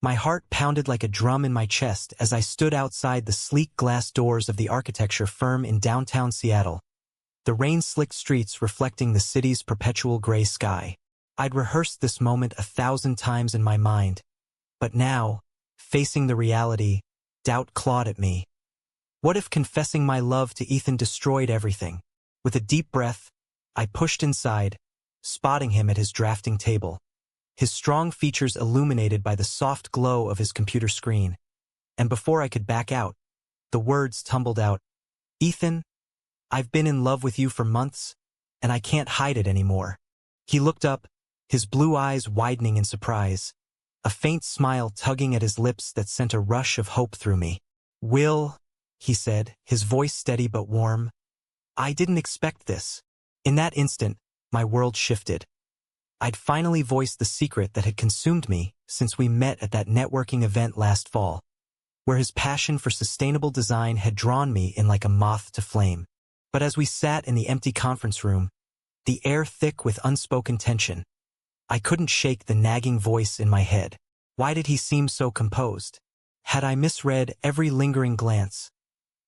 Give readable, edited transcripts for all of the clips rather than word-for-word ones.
My heart pounded like a drum in my chest as I stood outside the sleek glass doors of the architecture firm in downtown Seattle, the rain-slicked streets reflecting the city's perpetual gray sky. I'd rehearsed this moment 1,000 times in my mind, but now, facing the reality, doubt clawed at me. What if confessing my love to Ethan destroyed everything? With a deep breath, I pushed inside, spotting him at his drafting table, his strong features illuminated by the soft glow of his computer screen. And before I could back out, the words tumbled out. "Ethan, I've been in love with you for months, and I can't hide it anymore." He looked up, his blue eyes widening in surprise, a faint smile tugging at his lips that sent a rush of hope through me. "Will," he said, his voice steady but warm, "I didn't expect this." In that instant, my world shifted. I'd finally voiced the secret that had consumed me since we met at that networking event last fall, where his passion for sustainable design had drawn me in like a moth to flame. But as we sat in the empty conference room, the air thick with unspoken tension, I couldn't shake the nagging voice in my head. Why did he seem so composed? Had I misread every lingering glance,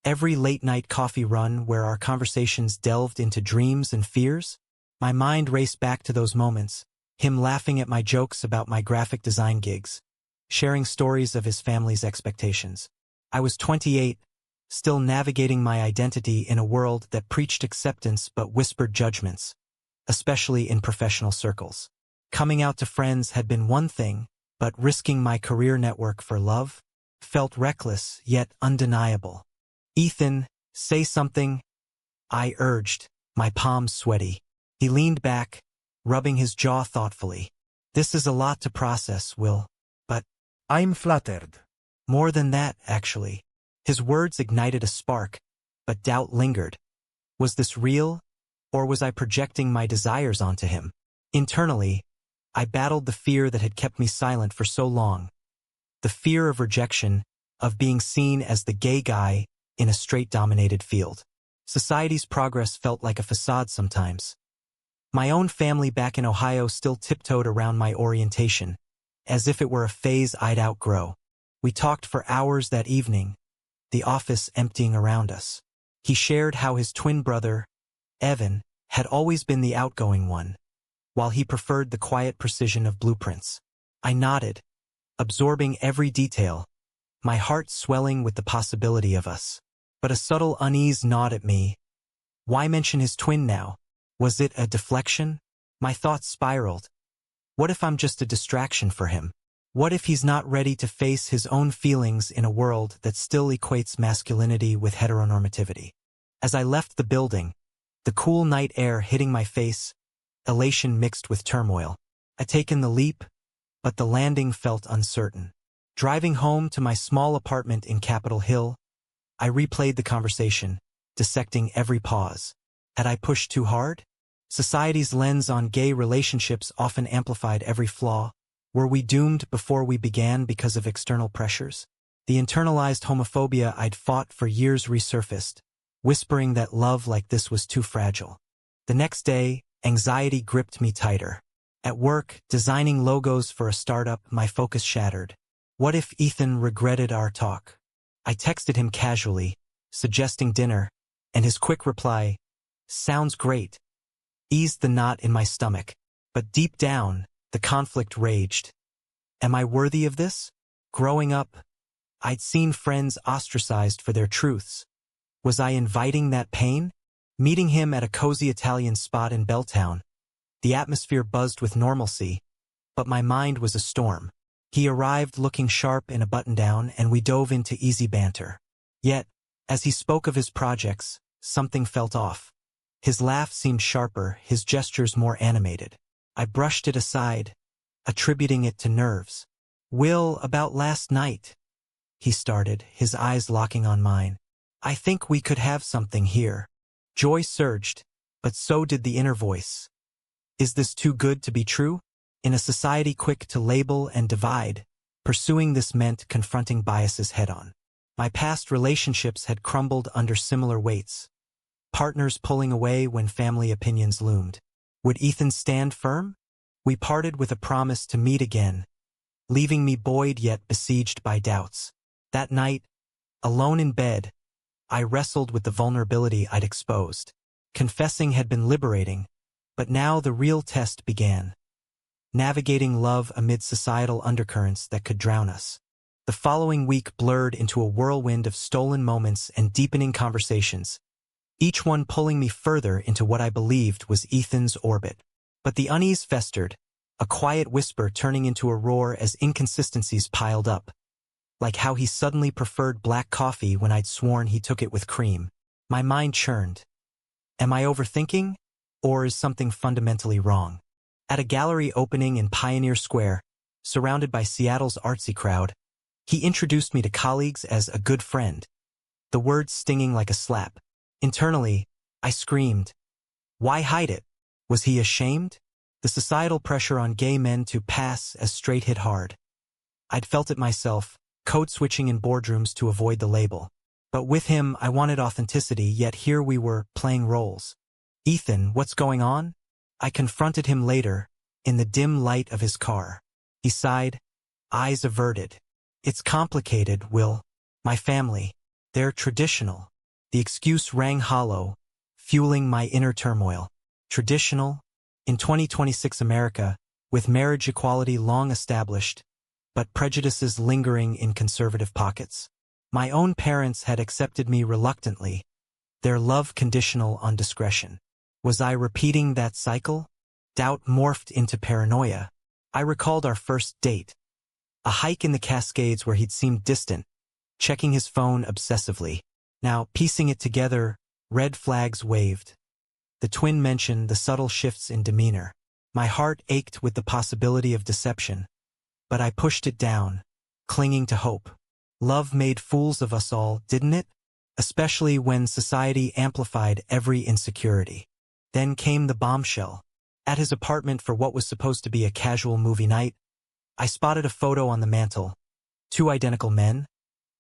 every late-night coffee run where our conversations delved into dreams and fears? My mind raced back to those moments, him laughing at my jokes about my graphic design gigs, sharing stories of his family's expectations. I was 28, still navigating my identity in a world that preached acceptance but whispered judgments, especially in professional circles. Coming out to friends had been one thing, but risking my career network for love felt reckless yet undeniable. "Ethan, say something," I urged, my palms sweaty. He leaned back, rubbing his jaw thoughtfully. "This is a lot to process, Will, but—" I'm flattered. "More than that, actually." His words ignited a spark, but doubt lingered. Was this real, or was I projecting my desires onto him? Internally, I battled the fear that had kept me silent for so long. The fear of rejection, of being seen as the gay guy in a straight-dominated field. Society's progress felt like a facade sometimes. My own family back in Ohio still tiptoed around my orientation, as if it were a phase I'd outgrow. We talked for hours that evening, the office emptying around us. He shared how his twin brother, Evan, had always been the outgoing one, while he preferred the quiet precision of blueprints. I nodded, absorbing every detail, my heart swelling with the possibility of us. But a subtle unease gnawed at me. Why mention his twin now? Was it a deflection? My thoughts spiraled. What if I'm just a distraction for him? What if he's not ready to face his own feelings in a world that still equates masculinity with heteronormativity? As I left the building, the cool night air hitting my face, elation mixed with turmoil. I'd taken the leap, but the landing felt uncertain. Driving home to my small apartment in Capitol Hill, I replayed the conversation, dissecting every pause. Had I pushed too hard? Society's lens on gay relationships often amplified every flaw. Were we doomed before we began because of external pressures? The internalized homophobia I'd fought for years resurfaced, whispering that love like this was too fragile. The next day, anxiety gripped me tighter. At work, designing logos for a startup, my focus shattered. What if Ethan regretted our talk? I texted him casually, suggesting dinner, and his quick reply, "Sounds great," eased the knot in my stomach. But deep down, the conflict raged. Am I worthy of this? Growing up, I'd seen friends ostracized for their truths. Was I inviting that pain? Meeting him at a cozy Italian spot in Belltown, the atmosphere buzzed with normalcy, but my mind was a storm. He arrived looking sharp in a button-down, and we dove into easy banter. Yet, as he spoke of his projects, something felt off. His laugh seemed sharper, his gestures more animated. I brushed it aside, attributing it to nerves. "Will, about last night," he started, his eyes locking on mine. "I think we could have something here." Joy surged, but so did the inner voice. Is this too good to be true? In a society quick to label and divide, pursuing this meant confronting biases head-on. My past relationships had crumbled under similar weights, partners pulling away when family opinions loomed. Would Ethan stand firm? We parted with a promise to meet again, leaving me buoyed yet besieged by doubts. That night, alone in bed, I wrestled with the vulnerability I'd exposed. Confessing had been liberating, but now the real test began. Navigating love amid societal undercurrents that could drown us. The following week blurred into a whirlwind of stolen moments and deepening conversations, each one pulling me further into what I believed was Ethan's orbit. But the unease festered, a quiet whisper turning into a roar as inconsistencies piled up, like how he suddenly preferred black coffee when I'd sworn he took it with cream. My mind churned. Am I overthinking, or is something fundamentally wrong? At a gallery opening in Pioneer Square, surrounded by Seattle's artsy crowd, he introduced me to colleagues as a good friend, the words stinging like a slap. Internally, I screamed. Why hide it? Was he ashamed? The societal pressure on gay men to pass as straight hit hard. I'd felt it myself, code-switching in boardrooms to avoid the label. But with him, I wanted authenticity, yet here we were, playing roles. Ethan, what's going on? I confronted him later, in the dim light of his car. He sighed, eyes averted. It's complicated, Will. My family, they're traditional. The excuse rang hollow, fueling my inner turmoil. Traditional? In 2026 America, with marriage equality long established, but prejudices lingering in conservative pockets. My own parents had accepted me reluctantly, their love conditional on discretion. Was I repeating that cycle? Doubt morphed into paranoia. I recalled our first date. A hike in the Cascades where he'd seemed distant, checking his phone obsessively. Now, piecing it together, red flags waved. The twin mentioned the subtle shifts in demeanor. My heart ached with the possibility of deception, but I pushed it down, clinging to hope. Love made fools of us all, didn't it? Especially when society amplified every insecurity. Then came the bombshell. At his apartment for what was supposed to be a casual movie night, I spotted a photo on the mantel. Two identical men,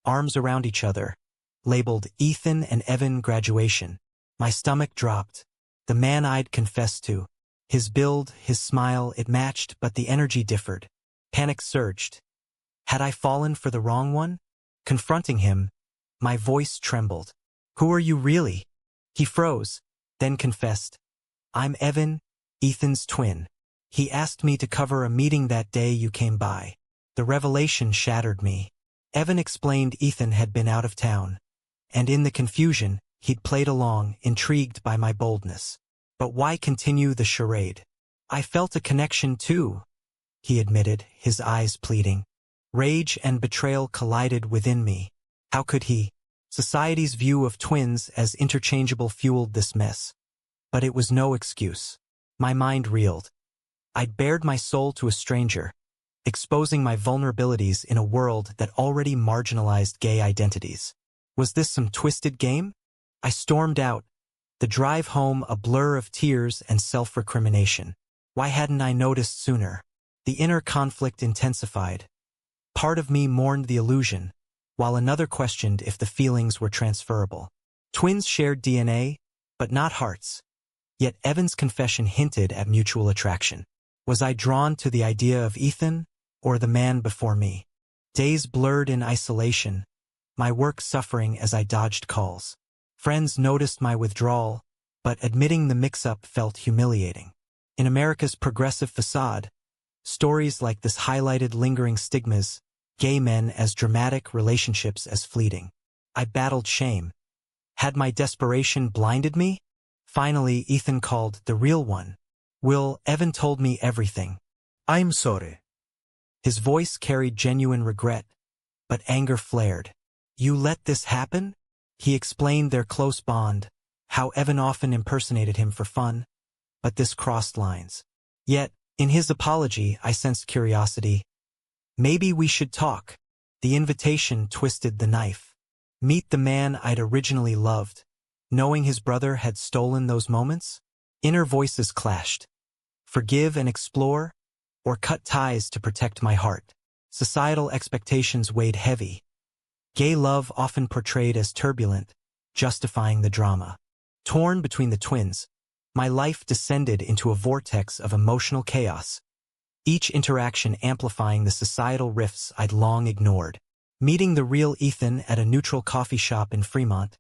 arms around each other, labeled Ethan and Evan graduation. My stomach dropped. The man I'd confessed to. His build, his smile, it matched, but the energy differed. Panic surged. Had I fallen for the wrong one? Confronting him, my voice trembled. Who are you really? He froze, then confessed. I'm Evan, Ethan's twin. He asked me to cover a meeting that day you came by. The revelation shattered me. Evan explained Ethan had been out of town, and in the confusion, he'd played along, intrigued by my boldness. But why continue the charade? I felt a connection too, he admitted, his eyes pleading. Rage and betrayal collided within me. How could he? Society's view of twins as interchangeable fueled this mess. But it was no excuse. My mind reeled. I'd bared my soul to a stranger, exposing my vulnerabilities in a world that already marginalized gay identities. Was this some twisted game? I stormed out, the drive home a blur of tears and self-recrimination. Why hadn't I noticed sooner? The inner conflict intensified. Part of me mourned the illusion, while another questioned if the feelings were transferable. Twins shared DNA, but not hearts. Yet Evan's confession hinted at mutual attraction. Was I drawn to the idea of Ethan, or the man before me? Days blurred in isolation, my work suffering as I dodged calls. Friends noticed my withdrawal, but admitting the mix-up felt humiliating. In America's progressive facade, stories like this highlighted lingering stigmas, gay men as dramatic, relationships as fleeting. I battled shame. Had my desperation blinded me? Finally, Ethan called, the real one. Will, Evan told me everything. I'm sorry. His voice carried genuine regret, but anger flared. You let this happen? He explained their close bond, how Evan often impersonated him for fun, but this crossed lines. Yet, in his apology, I sensed curiosity. Maybe we should talk. The invitation twisted the knife. Meet the man I'd originally loved, knowing his brother had stolen those moments? Inner voices clashed. Forgive and explore, or cut ties to protect my heart. Societal expectations weighed heavy. Gay love often portrayed as turbulent, justifying the drama. Torn between the twins, my life descended into a vortex of emotional chaos. each interaction amplifying the societal rifts I'd long ignored. Meeting the real Ethan at a neutral coffee shop in Fremont,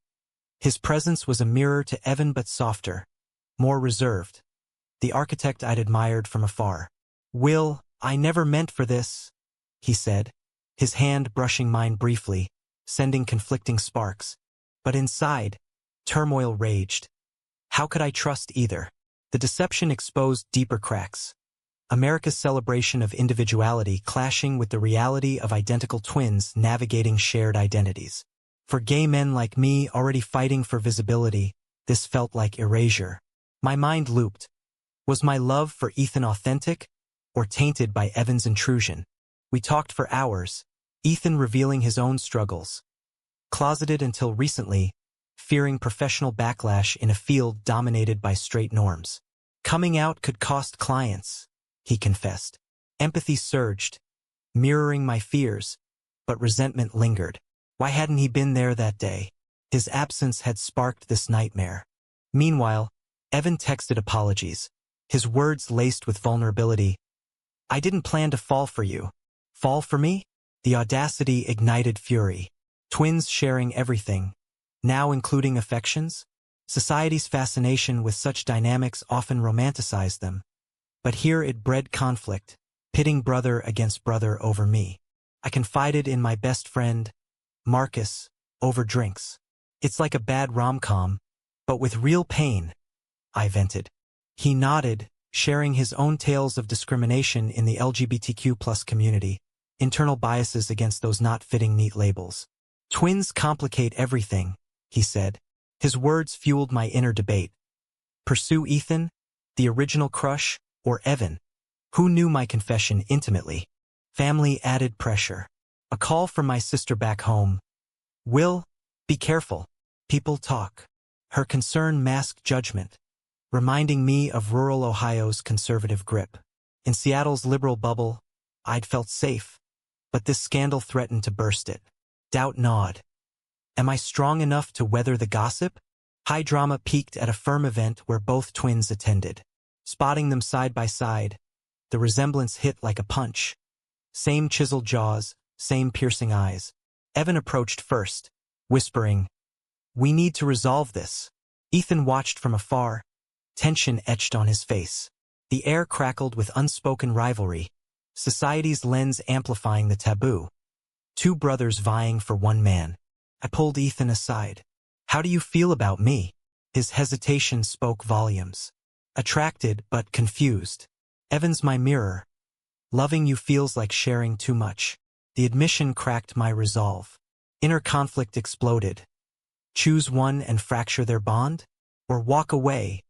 his presence was a mirror to Evan but softer, more reserved, the architect I'd admired from afar. "Will, I never meant for this," he said, his hand brushing mine briefly, sending conflicting sparks. But inside, turmoil raged. How could I trust either? The deception exposed deeper cracks. America's celebration of individuality clashing with the reality of identical twins navigating shared identities. For gay men like me already fighting for visibility, this felt like erasure. My mind looped. Was my love for Ethan authentic, or tainted by Evan's intrusion? We talked for hours, Ethan revealing his own struggles. Closeted until recently, fearing professional backlash in a field dominated by straight norms. Coming out could cost clients, he confessed. Empathy surged, mirroring my fears, but resentment lingered. Why hadn't he been there that day? His absence had sparked this nightmare. Meanwhile, Evan texted apologies, his words laced with vulnerability. "I didn't plan to fall for you." Fall for me? The audacity ignited fury. Twins sharing everything, now including affections? Society's fascination with such dynamics often romanticized them. But here it bred conflict, pitting brother against brother over me. I confided in my best friend, Marcus, over drinks. "It's like a bad rom-com, but with real pain," I vented. He nodded, sharing his own tales of discrimination in the LGBTQ+ community, internal biases against those not fitting neat labels. "Twins complicate everything," he said. His words fueled my inner debate. Pursue Ethan, the original crush, or Evan, who knew my confession intimately? Family added pressure. A call from my sister back home. "Will, be careful. People talk." Her concern masked judgment, reminding me of rural Ohio's conservative grip. In Seattle's liberal bubble, I'd felt safe, but this scandal threatened to burst it. Doubt gnawed. Am I strong enough to weather the gossip? High drama peaked at a firm event where both twins attended. Spotting them side by side, the resemblance hit like a punch. Same chiseled jaws, same piercing eyes. Evan approached first, whispering, "We need to resolve this." Ethan watched from afar, tension etched on his face. The air crackled with unspoken rivalry, society's lens amplifying the taboo. Two brothers vying for one man. I pulled Ethan aside. "How do you feel about me?" His hesitation spoke volumes. Attracted but confused. "Evan's my mirror. Loving you feels like sharing too much." The admission cracked my resolve. Inner conflict exploded. Choose one and fracture their bond? Or walk away,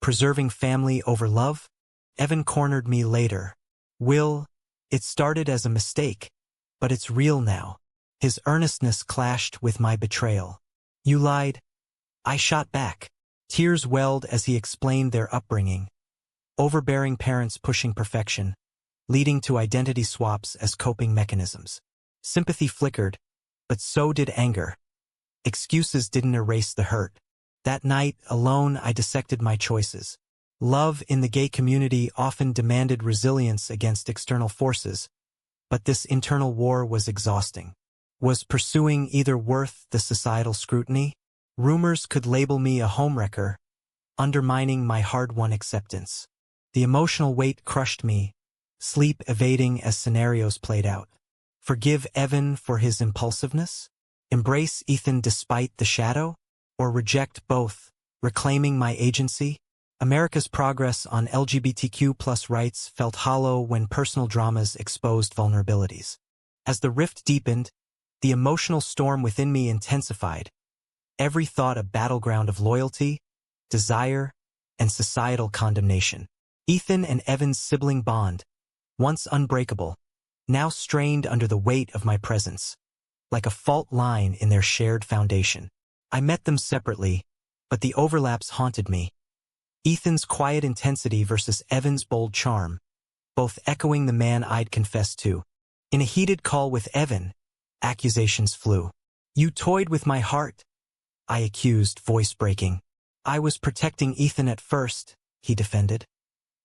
preserving family over love? Evan cornered me later. "Will, it started as a mistake, but it's real now." His earnestness clashed with my betrayal. "You lied." I shot back. Tears welled as he explained their upbringing. Overbearing parents pushing perfection, leading to identity swaps as coping mechanisms. Sympathy flickered, but so did anger. Excuses didn't erase the hurt. That night, alone, I dissected my choices. Love in the gay community often demanded resilience against external forces, but this internal war was exhausting. Was pursuing either worth the societal scrutiny? Rumors could label me a homewrecker, undermining my hard-won acceptance. The emotional weight crushed me, sleep evading as scenarios played out. Forgive Evan for his impulsiveness? Embrace Ethan despite the shadow? Or reject both, reclaiming my agency? America's progress on LGBTQ+ rights felt hollow when personal dramas exposed vulnerabilities. As the rift deepened, the emotional storm within me intensified. Every thought a battleground of loyalty, desire, and societal condemnation. Ethan and Evan's sibling bond, once unbreakable, now strained under the weight of my presence, like a fault line in their shared foundation. I met them separately, but the overlaps haunted me. Ethan's quiet intensity versus Evan's bold charm, both echoing the man I'd confessed to. In a heated call with Evan, accusations flew. "You toyed with my heart," I accused, voice breaking. "I was protecting Ethan at first," he defended.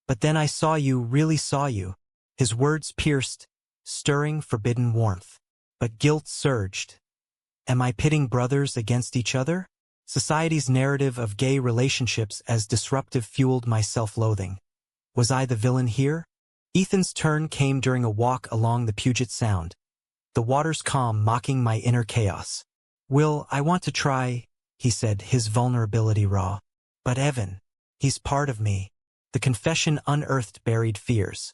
"But then I saw you, really saw you." His words pierced, stirring forbidden warmth. But guilt surged. Am I pitting brothers against each other? Society's narrative of gay relationships as disruptive fueled my self-loathing. Was I the villain here? Ethan's turn came during a walk along the Puget Sound. The water's calm mocking my inner chaos. Will, I want to try, he said, his vulnerability raw. But Evan, he's part of me. The confession unearthed buried fears.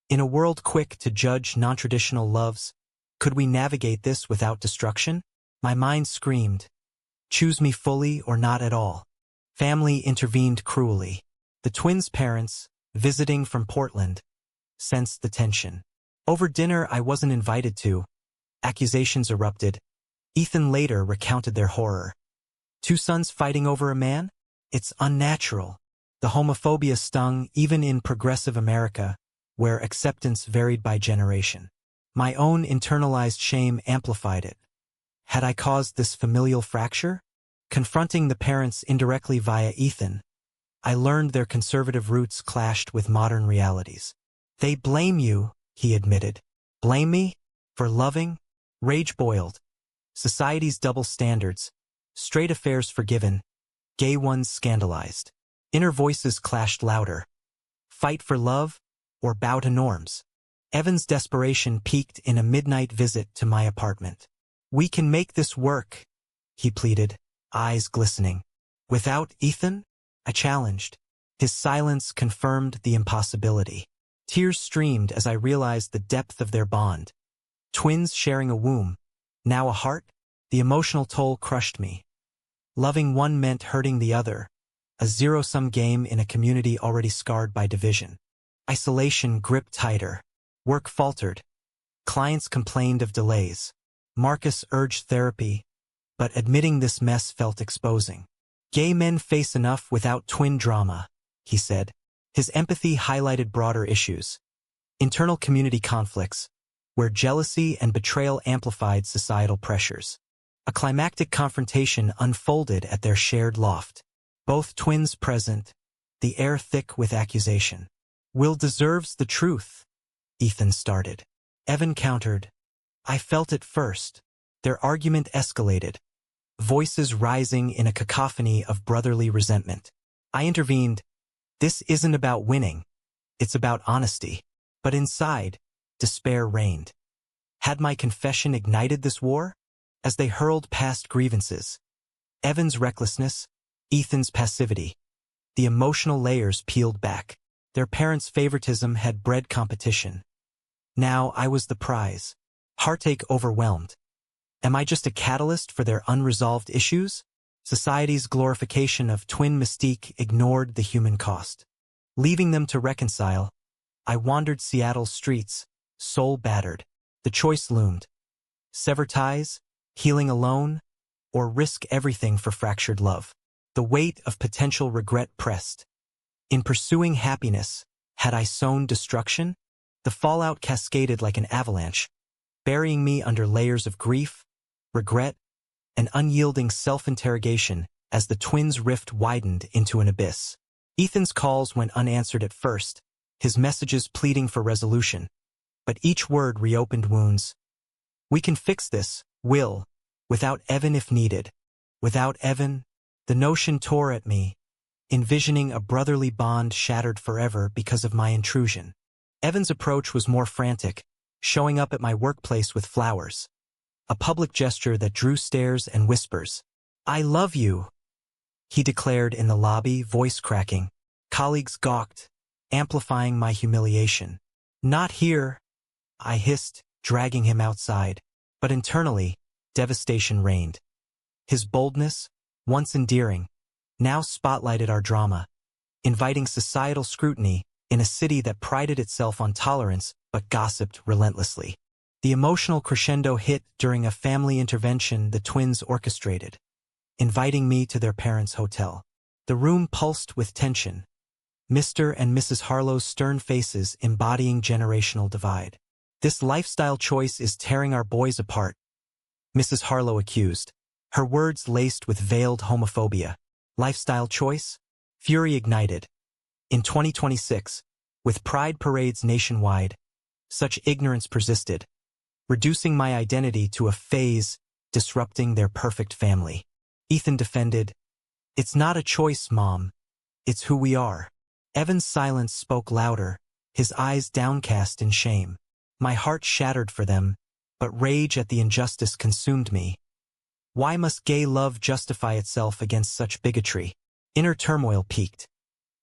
In a world quick to judge non-traditional loves, could we navigate this without destruction? My mind screamed, choose me fully or not at all. Family intervened cruelly. The twins' parents, visiting from Portland, sensed the tension. Over dinner I wasn't invited to. Accusations erupted. Ethan later recounted their horror. Two sons fighting over a man? It's unnatural. The homophobia stung even in progressive America, where acceptance varied by generation. My own internalized shame amplified it. Had I caused this familial fracture? Confronting the parents indirectly via Ethan, I learned their conservative roots clashed with modern realities. They blame you, he admitted. Blame me? For loving? Rage boiled. Society's double standards. Straight affairs forgiven. Gay ones scandalized. Inner voices clashed louder. Fight for love or bow to norms? Evan's desperation peaked in a midnight visit to my apartment. We can make this work, he pleaded, eyes glistening. Without Ethan? I challenged. His silence confirmed the impossibility. Tears streamed as I realized the depth of their bond. Twins sharing a womb, now a heart? The emotional toll crushed me. Loving one meant hurting the other, a zero-sum game in a community already scarred by division. Isolation gripped tighter. Work faltered. Clients complained of delays. Marcus urged therapy, but admitting this mess felt exposing. Gay men face enough without twin drama, he said. His empathy highlighted broader issues. Internal community conflicts, where jealousy and betrayal amplified societal pressures. A climactic confrontation unfolded at their shared loft. Both twins present, the air thick with accusation. Will deserves the truth, Ethan started. Evan countered. I felt it first. Their argument escalated, voices rising in a cacophony of brotherly resentment. I intervened. This isn't about winning. It's about honesty. But inside, despair reigned. Had my confession ignited this war? As they hurled past grievances, Evan's recklessness, Ethan's passivity, the emotional layers peeled back. Their parents' favoritism had bred competition. Now I was the prize. Heartache overwhelmed. Am I just a catalyst for their unresolved issues? Society's glorification of twin mystique ignored the human cost. Leaving them to reconcile, I wandered Seattle's streets, soul battered. The choice loomed. Sever ties, healing alone, or risk everything for fractured love. The weight of potential regret pressed. In pursuing happiness, had I sown destruction? The fallout cascaded like an avalanche, burying me under layers of grief, regret, and unyielding self-interrogation as the twins' rift widened into an abyss. Ethan's calls went unanswered at first, his messages pleading for resolution. But each word reopened wounds. We can fix this, Will, without Evan if needed. Without Evan, the notion tore at me, envisioning a brotherly bond shattered forever because of my intrusion. Evan's approach was more frantic, showing up at my workplace with flowers. A public gesture that drew stares and whispers. I love you, he declared in the lobby, voice cracking. Colleagues gawked, amplifying my humiliation. Not here, I hissed, dragging him outside. But internally, devastation reigned. His boldness, once endearing, now spotlighted our drama, inviting societal scrutiny in a city that prided itself on tolerance but gossiped relentlessly. The emotional crescendo hit during a family intervention the twins orchestrated, inviting me to their parents' hotel. The room pulsed with tension, Mr. and Mrs. Harlow's stern faces embodying generational divide. This lifestyle choice is tearing our boys apart, Mrs. Harlow accused, her words laced with veiled homophobia. Lifestyle choice? Fury ignited. In 2026, with pride parades nationwide, Such ignorance persisted, reducing my identity to a phase, disrupting their perfect family. Ethan defended, "It's not a choice, Mom. It's who we are." Evan's silence spoke louder, his eyes downcast in shame. My heart shattered for them, but rage at the injustice consumed me. Why must gay love justify itself against such bigotry? Inner turmoil peaked.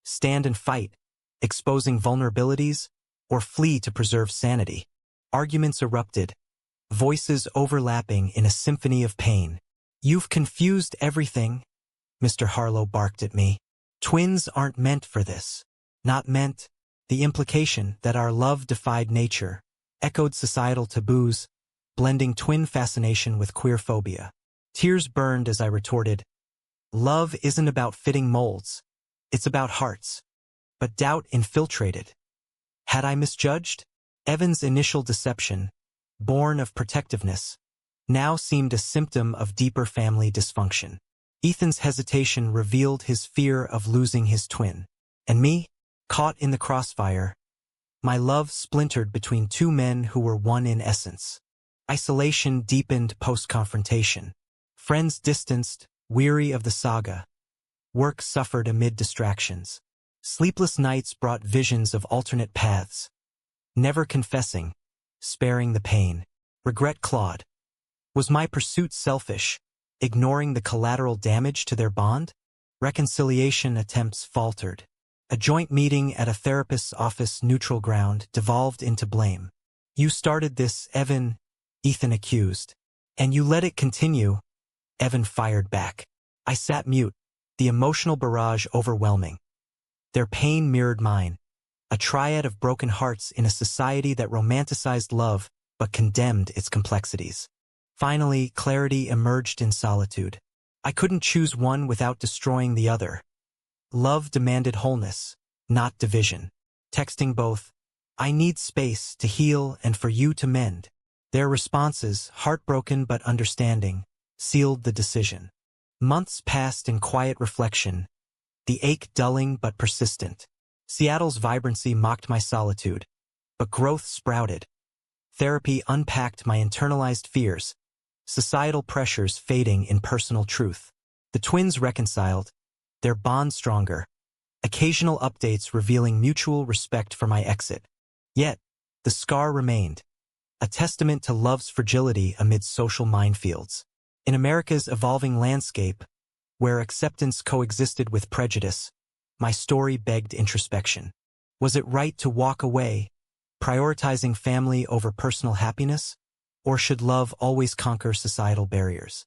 Stand and fight, exposing vulnerabilities, or flee to preserve sanity. Arguments erupted, voices overlapping in a symphony of pain. "You've confused everything," Mr. Harlow barked at me. "Twins aren't meant for this." Not meant. The implication that our love defied nature echoed societal taboos, blending twin fascination with queer phobia. Tears burned as I retorted, "Love isn't about fitting molds. It's about hearts." But doubt infiltrated. Had I misjudged? Evan's initial deception, born of protectiveness, now seemed a symptom of deeper family dysfunction. Ethan's hesitation revealed his fear of losing his twin. And me, caught in the crossfire, my love splintered between two men who were one in essence. Isolation deepened post-confrontation. Friends distanced, weary of the saga. Work suffered amid distractions. Sleepless nights brought visions of alternate paths. Never confessing, sparing the pain. Regret clawed. Was my pursuit selfish, ignoring the collateral damage to their bond? Reconciliation attempts faltered. A joint meeting at a therapist's office neutral ground devolved into blame. "You started this, Evan," Ethan accused. "And you let it continue," Evan fired back. I sat mute, the emotional barrage overwhelming. Their pain mirrored mine, a triad of broken hearts in a society that romanticized love but condemned its complexities. Finally, clarity emerged in solitude. I couldn't choose one without destroying the other. Love demanded wholeness, not division. Texting both, "I need space to heal and for you to mend." Their responses, heartbroken but understanding, sealed the decision. Months passed in quiet reflection, the ache dulling but persistent. Seattle's vibrancy mocked my solitude, but growth sprouted. Therapy unpacked my internalized fears, societal pressures fading in personal truth. The twins reconciled, their bond stronger, occasional updates revealing mutual respect for my exit. Yet, the scar remained, a testament to love's fragility amid social minefields. In America's evolving landscape, where acceptance coexisted with prejudice, my story begged introspection. Was it right to walk away, prioritizing family over personal happiness? Or should love always conquer societal barriers?